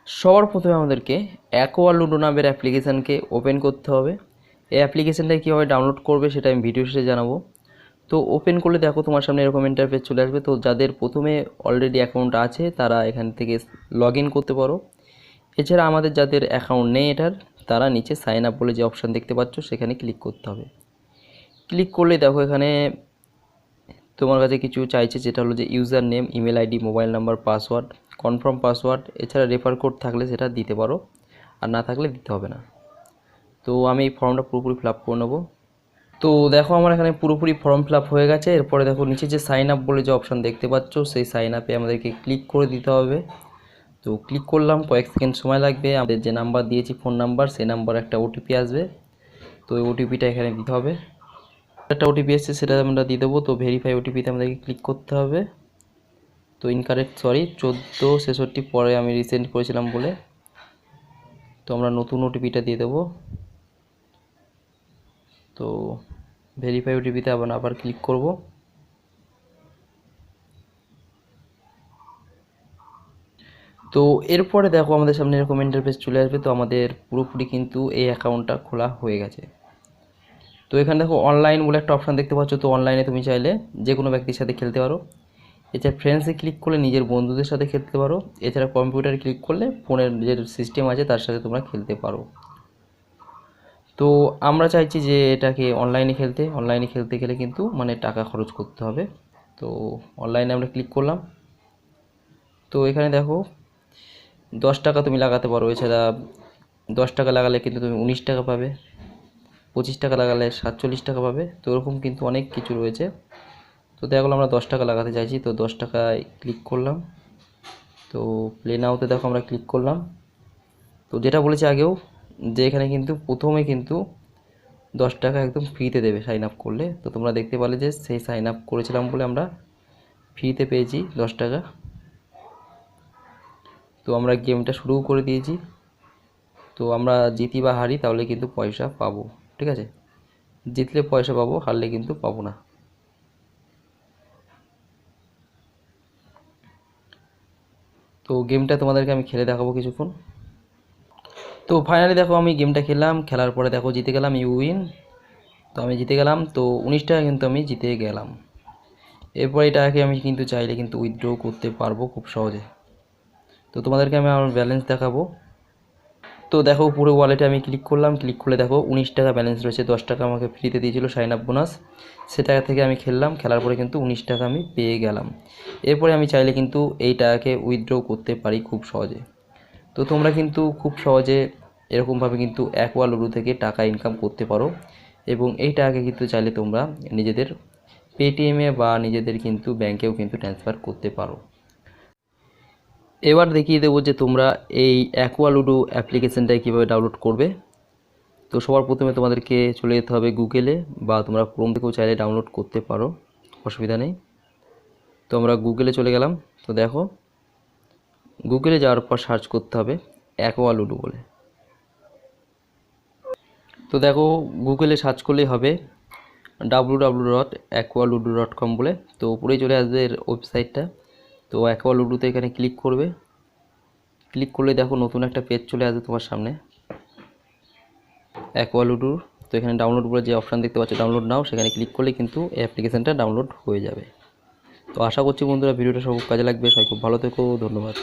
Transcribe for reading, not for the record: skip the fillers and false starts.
সবার প্রথমে আমাদেরকে অ্যাকোয়া লুডো নামের অ্যাপ্লিকেশানকে ওপেন করতে হবে। এই অ্যাপ্লিকেশানটা কীভাবে ডাউনলোড করবে সেটা আমি ভিডিও শেষে জানাবো। তো ওপেন করলে দেখো তোমার সামনে এরকম ইন্টারফেস চলে আসবে। তো যাদের প্রথমে অলরেডি অ্যাকাউন্ট আছে তারা এখান থেকে লগ ইন করতে পারো। এছাড়া আমাদের যাদের অ্যাকাউন্ট নেই এটার, তারা নিচে সাইন আপ বলে যে অপশান দেখতে পাচ্ছ সেখানে ক্লিক করতে হবে। ক্লিক করলে দেখো এখানে তোমার কাছে কিছু চাইছে, যেটা হলো যে user name, email ID, mobile number, password, confirm password. এছাড়া রেফার কোড থাকলে সেটা দিতে পারো, আর না থাকলে দিতে হবে না। তো আমি এই ফর্মটা পুরোপুরি ফিল আপ করে নেবো। তো দেখো আমার এখানে পুরোপুরি ফর্ম ফিল আপ হয়ে গেছে। এরপরে দেখো নিচে যে সাইন আপ বলে যে অপশান দেখতে পাচ্ছ, সেই সাইন আপে আমাদেরকে ক্লিক করে দিতে হবে। তো ক্লিক করলাম, কয়েক সেকেন্ড সময় লাগবে। আমাদের যে নাম্বার দিয়েছি ফোন নাম্বার, সেই নাম্বার একটা ওটিপি আসবে। তো ওই ওটিপিটা এখানে দিতে হবে। একটা ওটিপি এসছে, সেটা আমরা দিয়ে দেবো। তো ভেরিফাই ওটিপিতে আমাদেরকে ক্লিক করতে হবে। তো ইনকারেক্ট, সরি 1466 পরে আমি রিসেন্ড করেছিলাম বলে। তো আমরা নতুন ওটিপিটা দিয়ে দেবো। তো ভেরিফাই ওটিপিতে আবার ক্লিক করব। তো এরপরে দেখো আমাদের সামনে এরকম ইন্টারফেস চলে আসবে। তো আমাদের পুরোপুরি কিন্তু এই অ্যাকাউন্টটা খোলা হয়ে গেছে। তো এখানে দেখো অনলাইন বলে একটা অপশান দেখতে পাচ্ছ। তো অনলাইনে তুমি চাইলে যে কোনো ব্যক্তির সাথে খেলতে পারো। এছাড়া ফ্রেন্ডসে ক্লিক করলে নিজের বন্ধুদের সাথে খেলতে পারো। এছাড়া কম্পিউটারে ক্লিক করলে ফোনের যে সিস্টেম আছে তার সাথে তোমরা খেলতে পারো। তো আমরা চাইছি যে এটাকে অনলাইনে খেলতে গেলে কিন্তু মানে টাকা খরচ করতে হবে। তো অনলাইনে আমরা ক্লিক করলাম। তো এখানে দেখো 10 টাকা তুমি লাগাতে পারো। এছাড়া 10 টাকা লাগালে কিন্তু তুমি 19 টাকা পাবে, 25 টাকা লাগালে 47 টাকা পাবে। তো এরকম কিন্তু অনেক কিছু রয়েছে। তো দেখা গেলো আমরা 10 টাকা লাগাতে চাইছি। তো 10 টাকায় ক্লিক করলাম। তো প্লে নাওতে দেখো আমরা ক্লিক করলাম। তো যেটা বলেছি আগেও, যে এখানে কিন্তু প্রথমে কিন্তু 10 টাকা একদম ফ্রিতে দেবে সাইন আপ করলে। তো তোমরা দেখতে পারলে যে সেই সাইন আপ করেছিলাম বলে আমরা ফ্রিতে পেয়েছি 10 টাকা। তো আমরা গেমটা শুরু করে দিয়েছি। তো আমরা জিতি বা হারি তাহলে কিন্তু পয়সা পাবো, ঠিক আছে? জিতলে পয়সা পাবো, হারলে কিন্তু পাবো না। তো গেমটা তোমাদেরকে আমি খেলে দেখাবো কিছুক্ষণ। তো ফাইনালি দেখো আমি গেমটা খেললাম, খেলার পরে দেখো জিতে গেলাম, ইউ উইন। তো আমি জিতে গেলাম। তো 19 টাকা কিন্তু আমি জিতে গেলাম। এরপর এই টাকাকে আমি কিন্তু চাইলে কিন্তু উইথড্র করতে পারবো খুব সহজে। তো তোমাদেরকে আমি আমার ব্যালেন্স দেখাবো। তো দেখো পুরো ওয়ালেটে আমি ক্লিক করলাম। ক্লিক করলে দেখো 19 টাকা ব্যালেন্স রয়েছে। 10 টাকা আমাকে ফ্রিতে দিয়েছিল সাইন আপ বোনাস, সে টাকা থেকে আমি খেললাম। খেলার পরে কিন্তু 19 টাকা আমি পেয়ে গেলাম। এরপরে আমি চাইলে কিন্তু এই টাকাকে উইথড্র করতে পারি খুব সহজে। তো তোমরা কিন্তু খুব সহজে এরকমভাবে কিন্তু অ্যাকোয়া লুডো থেকে টাকা ইনকাম করতে পারো। এবং এই টাকাকে কিন্তু চাইলে তোমরা নিজেদের পেটিএমে বা নিজেদের কিন্তু ব্যাংকেও কিন্তু ট্রান্সফার করতে পারো। এবার দেখিয়ে দেবো যে তোমরা এই অ্যাকোয়া লুডো অ্যাপ্লিকেশানটায় কীভাবে ডাউনলোড করবে। তো সবার প্রথমে তোমাদেরকে চলে যেতে হবে গুগলে, বা তোমরা ক্রোম থেকেও চাইলে ডাউনলোড করতে পারো, অসুবিধা নেই। তো আমরা গুগলে চলে গেলাম। তো দেখো গুগলে যাওয়ার পর সার্চ করতে হবে অ্যাকোয়া লুডো বলে। তো দেখো গুগলে সার্চ করলেই হবে www.aqualudo.com বলে। তো উপরেই চলে আসবে এর ওয়েবসাইটটা। তো অ্যাকোয়া লুডোতে এখানে ক্লিক করবে। ক্লিক করলে দেখো নতুন একটা পেজ চলে আসবে তোমার সামনে অ্যাকোয়া লুডোর। তো এখানে ডাউনলোড বলে যে অপশান দেখতে পাচ্ছ, ডাউনলোড নাও, সেখানে ক্লিক করলে কিন্তু এই অ্যাপ্লিকেশানটা ডাউনলোড হয়ে যাবে। তো আশা করছি বন্ধুরা ভিডিওটা সব কাজে লাগবে। সবাই খুব ভালো থেকো, ধন্যবাদ।